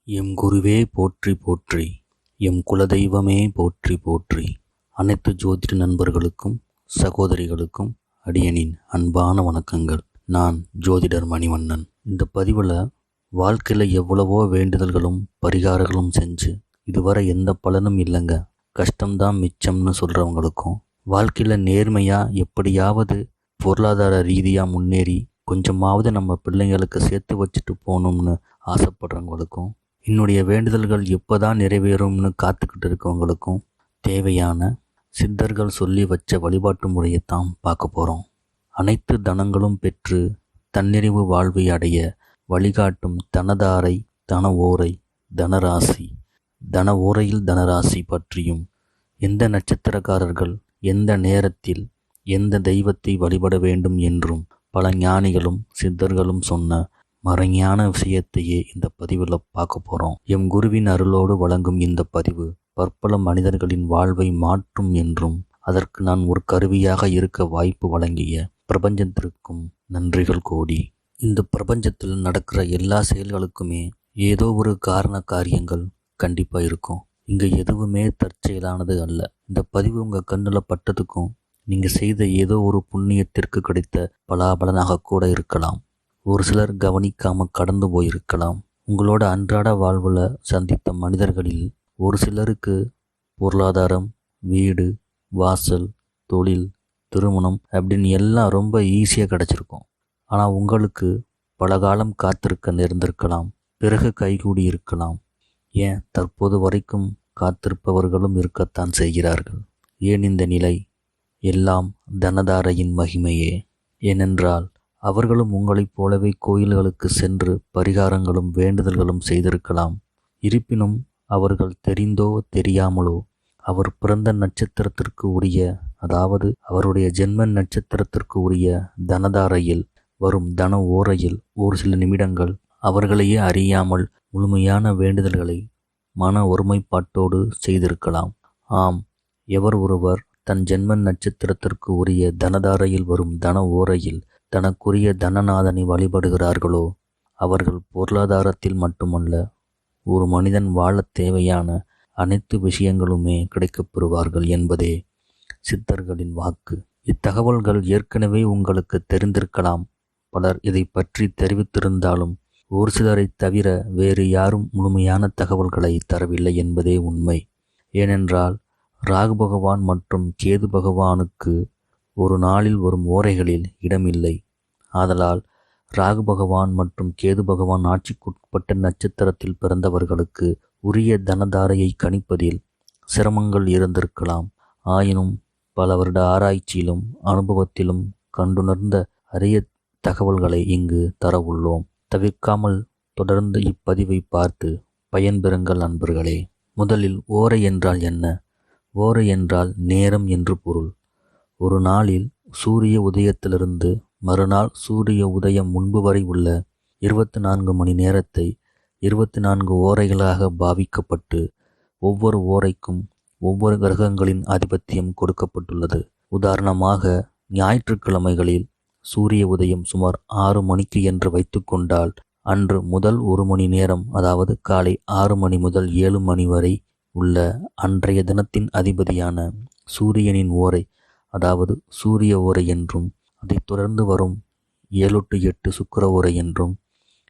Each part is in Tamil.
எம் குருவே போற்றி போற்றி, எம் குலதெய்வமே போற்றி போற்றி. அனைத்து ஜோதிட நண்பர்களுக்கும் சகோதரிகளுக்கும் அடியனின் அன்பான வணக்கங்கள். நான் ஜோதிடர் மணிவண்ணன். இந்த பதிவில் வாழ்க்கையில் எவ்வளவோ வேண்டுதல்களும் பரிகாரங்களும் செஞ்சு இதுவரை எந்த பலனும் இல்லைங்க, கஷ்டம்தான் மிச்சம்னு சொல்கிறவங்களுக்கும், வாழ்க்கையில் நேர்மையாக எப்படியாவது பொருளாதார ரீதியாக முன்னேறி கொஞ்சமாவது நம்ம பிள்ளைங்களுக்கு சேர்த்து வச்சுட்டு போகணும்னு ஆசைப்படுறவங்களுக்கும், என்னுடைய வேண்டுதல்கள் எப்போதான் நிறைவேறும்னு காத்துக்கிட்டு இருக்கவங்களுக்கும் தேவையான சித்தர்கள் சொல்லி வச்ச வழிபாட்டு முறையைத்தான் பார்க்க போகிறோம். அனைத்து தனங்களும் பெற்று தன்னிறைவு வாழ்வை அடைய வழிகாட்டும் தனதாரை, தன ஓரை, தனராசி, தன ஓரையில் தனராசி பற்றியும், எந்த நட்சத்திரக்காரர்கள் எந்த நேரத்தில் எந்த தெய்வத்தை வழிபட வேண்டும் என்றும் பல ஞானிகளும் சித்தர்களும் சொன்ன மறைஞான விஷயத்தையே இந்த பதிவில் பார்க்க போகிறோம். எம் குருவின் அருளோடு வழங்கும் இந்த பதிவு பற்பல மனிதர்களின் வாழ்வை மாற்றும் என்றும் அதற்கு நான் ஒரு கருவியாக இருக்க வாய்ப்பு வழங்கிய பிரபஞ்சத்திற்கும் நன்றிகள் கோடி. இந்த பிரபஞ்சத்தில் நடக்கிற எல்லா செயல்களுக்குமே ஏதோ ஒரு காரண காரியங்கள் கண்டிப்பாக இருக்கும். இங்கே எதுவுமே தற்செயலானது அல்ல. இந்த பதிவு உங்கள் கண்ணில் பட்டதுக்கும் நீங்கள் செய்த ஏதோ ஒரு புண்ணியத்திற்கு கிடைத்த பலாபலனாக கூட இருக்கலாம். ஒரு சிலர் கவனிக்காமல் கடந்து போயிருக்கலாம். உங்களோட அன்றாட வாழ்வில் சந்தித்த மனிதர்களில் ஒரு சிலருக்கு பொருளாதாரம், வீடு, வாசல், தொழில், திருமணம் அப்படின்னு எல்லாம் ரொம்ப ஈஸியாக கிடச்சிருக்கும். ஆனால் உங்களுக்கு பல காலம் காத்திருக்க நேர்ந்திருக்கலாம், பிறகு கைகூடி இருக்கலாம். ஏன் தற்போது வரைக்கும் காத்திருப்பவர்களும் இருக்கத்தான் செய்கிறார்கள். ஏன் இந்த நிலை? எல்லாம் தனதாரையின் மகிமையே. ஏனென்றால் அவர்களும் உங்களைப் போலவே கோயில்களுக்கு சென்று பரிகாரங்களும் வேண்டுதல்களும் செய்திருக்கலாம். இருப்பினும் அவர்கள் தெரிந்தோ தெரியாமலோ அவர் பிறந்த நட்சத்திரத்திற்கு உரிய, அதாவது அவருடைய ஜென்ம நட்சத்திரத்திற்கு உரிய தனதாரையில் வரும் தன ஓரையில் ஒரு சில நிமிடங்கள் அவர்களையே அறியாமல் முழுமையான வேண்டுதல்களை மன ஒருமைப்பாட்டோடு செய்திருக்கலாம். ஆம், எவர் ஒருவர் தன் ஜென்ம நட்சத்திரத்திற்கு உரிய தனதாரையில் வரும் தன ஓரையில் தனக்குரிய தனநாதனை வழிபடுகிறார்களோ அவர்கள் பொருளாதாரத்தில் மட்டுமல்ல, ஒரு மனிதன் வாழத் தேவையான அனைத்து விஷயங்களுமே கிடைக்கப் பெறுவார்கள் என்பதே சித்தர்களின் வாக்கு. இத்தகவல்கள் ஏற்கனவே உங்களுக்கு தெரிந்திருக்கலாம். பலர் இதை பற்றி தெரிவித்திருந்தாலும் ஒரு சிலரை தவிர வேறு யாரும் முழுமையான தகவல்களை தரவில்லை என்பதே உண்மை. ஏனென்றால் ராகு பகவான் மற்றும் கேது பகவானுக்கு ஒரு நாளில் வரும் ஓரைகளில் இடமில்லை. ஆதலால் ராகு பகவான் மற்றும் கேது பகவான் ஆட்சிக்குட்பட்ட நட்சத்திரத்தில் பிறந்தவர்களுக்கு உரிய தனதாரையை கணிப்பதில் சிரமங்கள் இருந்திருக்கலாம். ஆயினும் பல வருட ஆராய்ச்சியிலும் அனுபவத்திலும் கண்டுணர்ந்த அரிய தகவல்களை இங்கு தர உள்ளோம். தவிர்க்காமல் தொடர்ந்து இப்பதிவை பார்த்து பயன்பெறுங்கள் நண்பர்களே. முதலில் ஓரை என்றால் என்ன? ஓரை என்றால் நேரம் என்று பொருள். ஒரு நாளில் சூரிய உதயத்திலிருந்து மறுநாள் சூரிய உதயம் முன்பு வரை உள்ள 24 மணி நேரத்தை 24 ஓரைகளாக பாவிக்கப்பட்டு ஒவ்வொரு ஓரைக்கும் ஒவ்வொரு கிரகங்களின் ஆதிபத்தியம் கொடுக்கப்பட்டுள்ளது. உதாரணமாக ஞாயிற்றுக்கிழமைகளில் சூரிய உதயம் சுமார் 6 மணிக்கு என்று வைத்துக்கொண்டால் அன்று முதல் 1 மணி நேரம், அதாவது காலை 6 மணி முதல் 7 மணி வரை உள்ள அன்றைய தினத்தின் அதிபதியான சூரியனின் ஓரை, அதாவது சூரிய ஓரை என்றும், அதைத் தொடர்ந்து வரும் 7 to 8 சுக்கிர ஓரை என்றும்,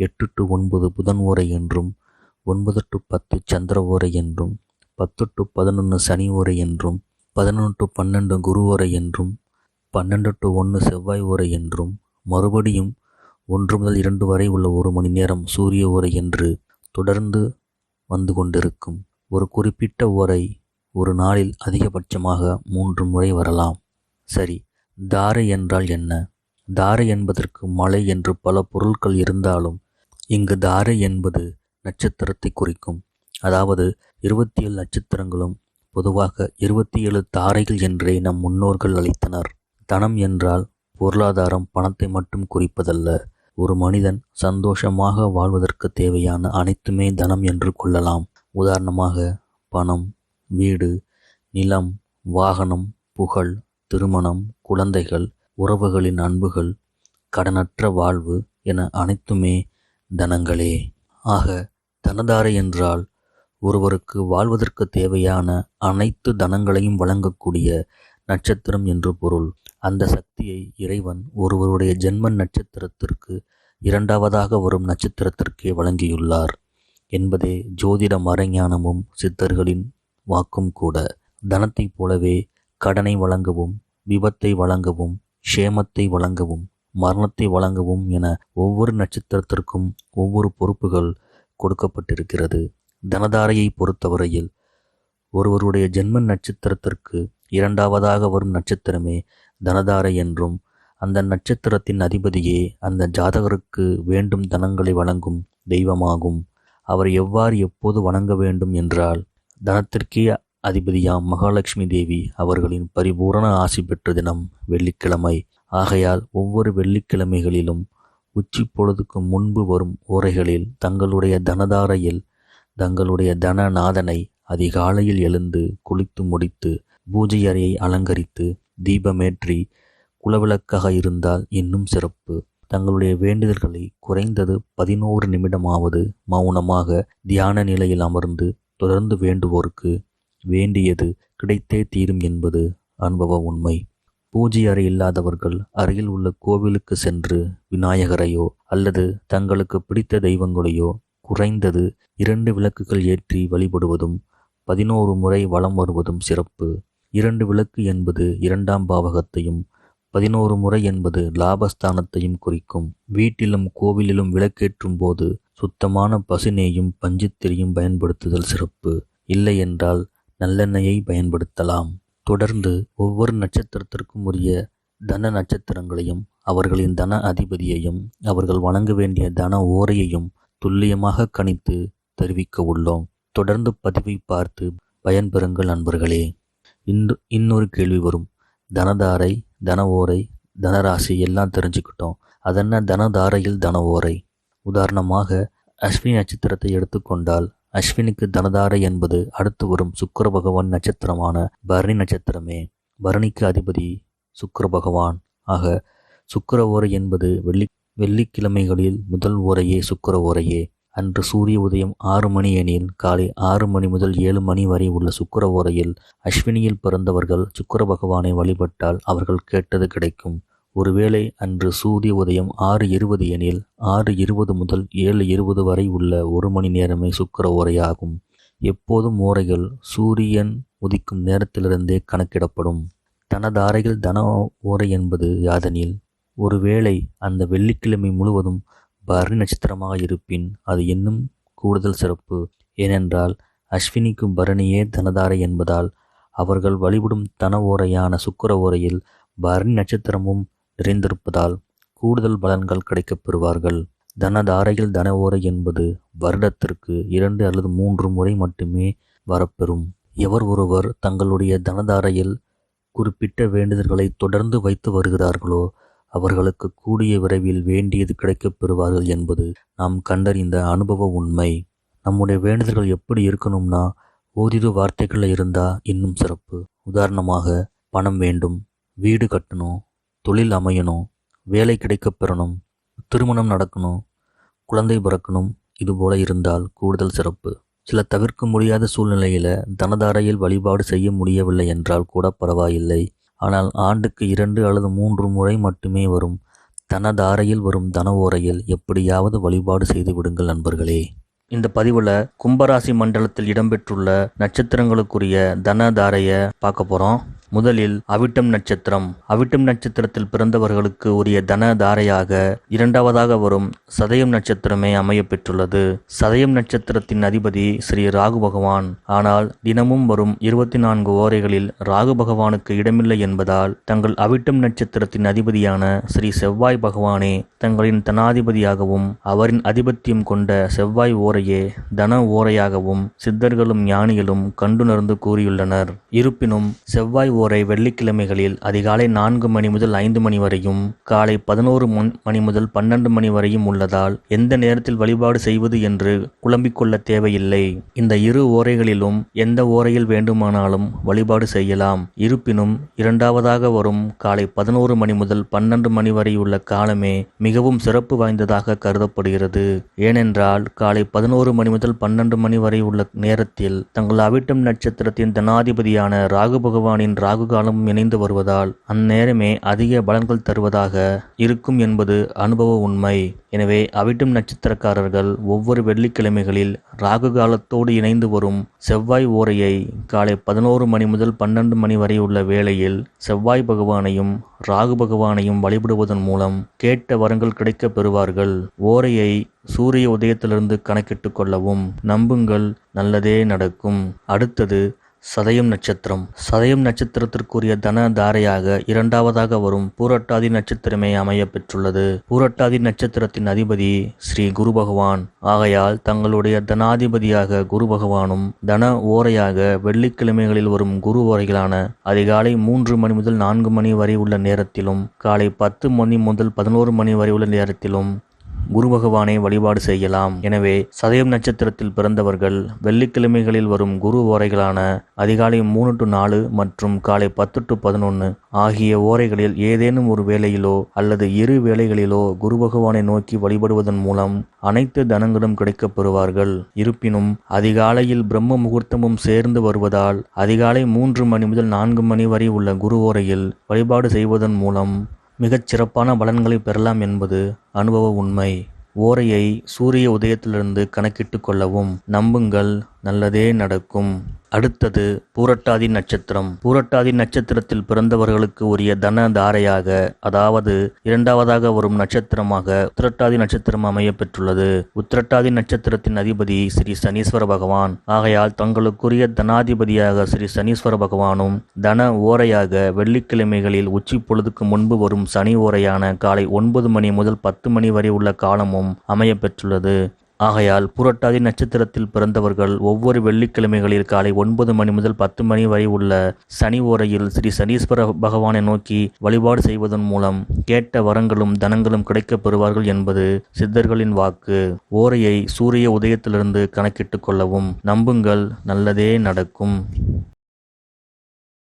8 to 9 புதன் ஓரை என்றும், 9 to 10 சந்திர ஓரை என்றும், 10 to 11 சனி ஓரை என்றும், 11 to 12 குரு ஓரை என்றும், 12 to 1 செவ்வாய் ஓரை என்றும், மறுபடியும் 1 முதல் 2 வரை உள்ள 1 மணி நேரம் சூரிய ஓரை என்று தொடர்ந்து வந்து கொண்டிருக்கும். ஒரு குறிப்பிட்ட ஓரை ஒரு நாளில் அதிகபட்சமாக 3 முறை வரலாம். சரி, தாரை என்றால் என்ன? தாரை என்பதற்கு மலை என்று பல பொருட்கள் இருந்தாலும் இங்கு தாரை என்பது நட்சத்திரத்தை குறிக்கும். அதாவது 27 நட்சத்திரங்களும் பொதுவாக 27 தாரைகள் என்றே நம் முன்னோர்கள் அழைத்தனர். தனம் என்றால் பொருளாதாரம், பணத்தை மட்டும் குறிப்பதல்ல. ஒரு மனிதன் சந்தோஷமாக வாழ்வதற்கு தேவையான அனைத்துமே தனம் என்று கொள்ளலாம். உதாரணமாக பணம், வீடு, நிலம், வாகனம், புகழ், திருமணம், குழந்தைகள், உறவுகளின் அன்புகள், கடனற்ற வாழ்வு என அனைத்துமே தனங்களே. ஆக தனதாரை என்றால் ஒருவருக்கு வாழ்வதற்கு தேவையான அனைத்து தனங்களையும் வழங்கக்கூடிய நட்சத்திரம் என்று பொருள். அந்த சக்தியை இறைவன் ஒருவருடைய ஜென்ம நட்சத்திரத்திற்கு இரண்டாவதாக வரும் நட்சத்திரத்திற்கே வழங்கியுள்ளார் என்பதே ஜோதிட மறைஞானமும் சித்தர்களின் வாக்கும் கூட. தனத்தைப் போலவே கடனை வழங்கவும், விபத்தை வழங்கவும், க்ஷேமத்தை வழங்கவும், மரணத்தை வழங்கவும் என ஒவ்வொரு நட்சத்திரத்திற்கும் ஒவ்வொரு பொறுப்புகள் கொடுக்கப்பட்டிருக்கிறது. தனதாரையை பொறுத்தவரையில் ஒருவருடைய ஜென்ம நட்சத்திரத்திற்கு இரண்டாவதாக வரும் நட்சத்திரமே தனதாரை என்றும், அந்த நட்சத்திரத்தின் அதிபதியே அந்த ஜாதகருக்கு வேண்டும் தனங்களை வழங்கும் தெய்வமாகும். அவர் எவ்வாறு எப்போது வணங்க வேண்டும் என்றால், தனத்திற்கே அதிபதியாம் மகாலட்சுமி தேவி அவர்களின் பரிபூரண ஆசி பெற்ற தினம் வெள்ளிக்கிழமை. ஆகையால் ஒவ்வொரு வெள்ளிக்கிழமைகளிலும் உச்சி பொழுதுக்கு முன்பு வரும் ஓரைகளில் தங்களுடைய தனதாரையில் தங்களுடைய தனநாதனை அதிகாலையில் எழுந்து குளித்து முடித்து பூஜை அறையை அலங்கரித்து தீபமேற்றி குலவிளக்காக இருந்தால் இன்னும் சிறப்பு. தங்களுடைய வேண்டுதல்களை குறைந்தது 11 நிமிடமாவது மௌனமாக தியான நிலையில் அமர்ந்து தொடர்ந்து வேண்டுவோருக்கு வேண்டியது கிடைத்தே தீரும் என்பது அனுபவ உண்மை. பூஜை அறை இல்லாதவர்கள் அருகில் உள்ள கோவிலுக்கு சென்று விநாயகரையோ அல்லது தங்களுக்கு பிடித்த தெய்வங்களையோ குறைந்தது 2 விளக்குகள் ஏற்றி வழிபடுவதும் 11 முறை வலம் வருவதும் சிறப்பு. 2 விளக்கு என்பது 2ஆம் பாவகத்தையும் 11 முறை என்பது லாபஸ்தானத்தையும் குறிக்கும். வீட்டிலும் கோவிலிலும் விளக்கேற்றும் போது சுத்தமான பசுநெய்யும் பஞ்சுத்திரியும் பயன்படுத்துதல் சிறப்பு. இல்லை என்றால் நல்லெண்ணெயை பயன்படுத்தலாம். தொடர்ந்து ஒவ்வொரு நட்சத்திரத்திற்கும் உரிய தன நட்சத்திரங்களையும் அவர்களின் தன அதிபதியையும் அவர்கள் வணங்க வேண்டிய தன ஓரையையும் துல்லியமாக கணித்து தெரிவிக்க உள்ளோம். தொடர்ந்து பதிவை பார்த்து பயன்பெறுங்கள் நண்பர்களே. இன்னொரு கேள்வி வரும். தனதாரை, தன ஓரை, தனராசி எல்லாம் தெரிஞ்சுக்கிட்டோம். அதென்ன தனதாரையில் தன ஓரை? உதாரணமாக அஸ்வினி நட்சத்திரத்தை எடுத்துக்கொண்டால் அஸ்வினிக்கு தனதாரை என்பது அடுத்து வரும் சுக்கிர பகவான் நட்சத்திரமான பரணி நட்சத்திரமே. பரணிக்கு அதிபதி சுக்கிர பகவான். ஆக சுக்கிர ஓரை என்பது வெள்ளிக்கிழமைகளில் முதல் ஓரையே சுக்கிர ஓரையே. அன்று சூரிய உதயம் 6 மணி எனில் காலை 6 மணி முதல் 7 மணி வரை உள்ள சுக்கிர ஓரையில் அஸ்வினியில் பிறந்தவர்கள் சுக்கிர பகவானை வழிபட்டால் அவர்கள் கேட்டது கிடைக்கும். ஒருவேளை அன்று சூரிய உதயம் 6:20 எனில் 6:20 முதல் 7:20 வரை உள்ள 1 மணி நேரமே சுக்கிர ஓரையாகும். எப்போதும் ஓரைகள் சூரியன் உதிக்கும் நேரத்திலிருந்தே கணக்கிடப்படும். தனதாரையில் தன ஓரை என்பது யாதெனில், ஒருவேளை அந்த வெள்ளிக்கிழமை முழுவதும் பரணி நட்சத்திரமாக இருப்பின் அது இன்னும் கூடுதல் சிறப்பு. ஏனென்றால் அஸ்வினிக்கும் பரணியே தனதாரை என்பதால் அவர்கள் வழிபடும் தன ஓரையான சுக்கிர ஓரையில் பரணி நட்சத்திரமும் நிறைந்திருப்பதால் கூடுதல் பலன்கள் கிடைக்கப் பெறுவார்கள். தனதாரையில் தன ஓரை என்பது வருடத்திற்கு 2 அல்லது 3 முறை மட்டுமே வரப்பெறும். எவர் ஒருவர் தங்களுடைய தனதாரையில் குறிப்பிட்ட வேண்டுதல்களை தொடர்ந்து வைத்து வருகிறார்களோ அவர்களுக்கு கூடிய விரைவில் வேண்டியது கிடைக்கப் பெறுவார்கள் என்பது நாம் கண்டறிந்த அனுபவ உண்மை. நம்முடைய வேண்டுதல்கள் எப்படி இருக்கணும்னா, ஓரிரு வார்த்தைகளில் இருந்தால் இன்னும் சிறப்பு. உதாரணமாக, பணம் வேண்டும், வீடு கட்டணும், தொழில் அமையணும், வேலை கிடைக்கப் பெறணும், திருமணம் நடக்கணும், குழந்தை பிறக்கணும், இதுபோல இருந்தால் கூடுதல் சிறப்பு. சில தவிர்க்க முடியாத சூழ்நிலையில் தனதாரையில் வழிபாடு செய்ய முடியவில்லை என்றால் கூட பரவாயில்லை. ஆனால் ஆண்டுக்கு 2 அல்லது 3 முறை மட்டுமே வரும் தனதாரையில் வரும் தன ஓரையில் எப்படியாவது வழிபாடு செய்து விடுங்கள் நண்பர்களே. இந்த பதிவில் கும்பராசி மண்டலத்தில் இடம்பெற்றுள்ள நட்சத்திரங்களுக்குரிய தனதாரையை பார்க்க போகிறோம். முதலில் அவிட்டம் நட்சத்திரம். அவிட்டம் நட்சத்திரத்தில் பிறந்தவர்களுக்கு உரிய தனதாரையாக இரண்டாவதாக வரும் சதயம் நட்சத்திரமே அமைய பெற்றுள்ளது. சதயம் நட்சத்திரத்தின் அதிபதி ஸ்ரீ ராகு பகவான். ஆனால் தினமும் வரும் 24 ஓரைகளில் ராகு பகவானுக்கு இடமில்லை என்பதால் தங்கள் அவிட்டம் நட்சத்திரத்தின் அதிபதியான ஸ்ரீ செவ்வாய் பகவானே தங்களின் தனாதிபதியாகவும் அவரின் அதிபத்தியம் கொண்ட செவ்வாய் ஓரையே தன ஓரையாகவும் சித்தர்களும் ஞானிகளும் கண்டுணர்ந்து கூறியுள்ளனர். இருப்பினும் செவ்வாய் ஓரை வெள்ளிக்கிழமைகளில் அதிகாலை 4 மணி முதல் 5 மணி வரையும், காலை 11 மணி முதல் 12 மணி வரையும் உள்ளதால் எந்த நேரத்தில் வழிபாடு செய்வது என்று குழம்பிக் கொள்ள தேவையில்லை. இந்த இரு ஓரைகளிலும் எந்த ஓரையில் வேண்டுமானாலும் வழிபாடு செய்யலாம். இருப்பினும் இரண்டாவதாக வரும் காலை 11 மணி முதல் 12 மணி வரை உள்ள காலமே மிகவும் சிறப்பு வாய்ந்ததாக கருதப்படுகிறது. ஏனென்றால் காலை 11 மணி முதல் 12 மணி வரை உள்ள நேரத்தில் தங்கள் அவிட்டம் நட்சத்திரத்தின் தனாதிபதியான ராகு பகவானின் ராகு காலம் இணைந்து வருவதால் அந்நேரமே அதிக பலன்கள் தருவதாக இருக்கும் என்பது அனுபவ உண்மை. எனவே அவிட்டம் நட்சத்திரக்காரர்கள் ஒவ்வொரு வெள்ளிக்கிழமைகளில் ராகு காலத்தோடு இணைந்து வரும் செவ்வாய் ஓரையை காலை 11 மணி முதல் 12 மணி வரை உள்ள வேளையில் செவ்வாய் பகவானையும் ராகு பகவானையும் வழிபடுவதன் மூலம் கேட்ட வரங்கள் கிடைக்கப் பெறுவார்கள். ஓரையை சூரிய உதயத்திலிருந்து கணக்கிட்டுக் கொள்ளவும். நம்புங்கள், நல்லதே நடக்கும். அடுத்தது சதயம் நட்சத்திரம். சதயம் நட்சத்திரத்திற்குரிய தன தாரையாக இரண்டாவதாக வரும் பூரட்டாதி நட்சத்திரமே அமைய பெற்றுள்ளது. பூரட்டாதி நட்சத்திரத்தின் அதிபதி ஸ்ரீ குரு பகவான் ஆகையால் தங்களுடைய தனாதிபதியாக குரு பகவானும் தன ஓரையாக வெள்ளிக்கிழமைகளில் வரும் குரு ஓரைகளான அதிகாலை 3 மணி முதல் 4 மணி வரை உள்ள நேரத்திலும், காலை 10 மணி முதல் 11 மணி வரை உள்ள நேரத்திலும் குரு பகவானை வழிபாடு செய்யலாம். எனவே சதயம் நட்சத்திரத்தில் பிறந்தவர்கள் வெள்ளிக்கிழமைகளில் வரும் குரு ஓரைகளான அதிகாலை 3 to 4 மற்றும் காலை 10 to 11 ஆகிய ஓரைகளில் ஏதேனும் ஒரு வேளையிலோ அல்லது இரு வேளைகளிலோ குரு பகவானை நோக்கி வழிபடுவதன் மூலம் அனைத்து தனங்களும் கிடைக்கப் பெறுவார்கள். இருப்பினும் அதிகாலையில் பிரம்ம முகூர்த்தமும் சேர்ந்து வருவதால் அதிகாலை 3 மணி முதல் 4 மணி வரை உள்ள குரு ஓரையில் வழிபாடு செய்வதன் மூலம் மிகச் சிறப்பான பலன்களை பெறலாம் என்பது அனுபவ உண்மை. ஓரையை சூரிய உதயத்திலிருந்து கணக்கிட்டு கொள்ளவும். நம்புங்கள், நல்லதே நடக்கும். அடுத்தது பூரட்டாதி நட்சத்திரம். பூரட்டாதி நட்சத்திரத்தில் பிறந்தவர்களுக்கு உரிய தன தாரையாக, அதாவது இரண்டாவதாக வரும் நட்சத்திரமாக உத்திரட்டாதி நட்சத்திரம் அமைய பெற்றுள்ளது. உத்திரட்டாதி நட்சத்திரத்தின் அதிபதி ஸ்ரீ சனீஸ்வர பகவான் ஆகையால் தங்களுக்குரிய தனாதிபதியாக ஸ்ரீ சனீஸ்வர பகவானும் தன ஓரையாக வெள்ளிக்கிழமைகளில் உச்சி பொழுதுக்கு முன்பு வரும் சனி ஓரையான காலை 9 மணி முதல் 10 மணி வரை உள்ள காலமும் அமைய பெற்றுள்ளது. ஆகையால் பூரட்டாதி நட்சத்திரத்தில் பிறந்தவர்கள் ஒவ்வொரு வெள்ளிக்கிழமைகளில் காலை 9 மணி முதல் 10 மணி வரை உள்ள சனி ஓரையில் ஸ்ரீ சனீஸ்வர பகவானை நோக்கி வழிபாடு செய்வதன் மூலம் கேட்ட வரங்களும் தனங்களும் கிடைக்கப் பெறுவார்கள் என்பது சித்தர்களின் வாக்கு. ஓரையை சூரிய உதயத்திலிருந்து கணக்கிட்டுக் கொள்ளவும். நம்புங்கள், நல்லதே நடக்கும்.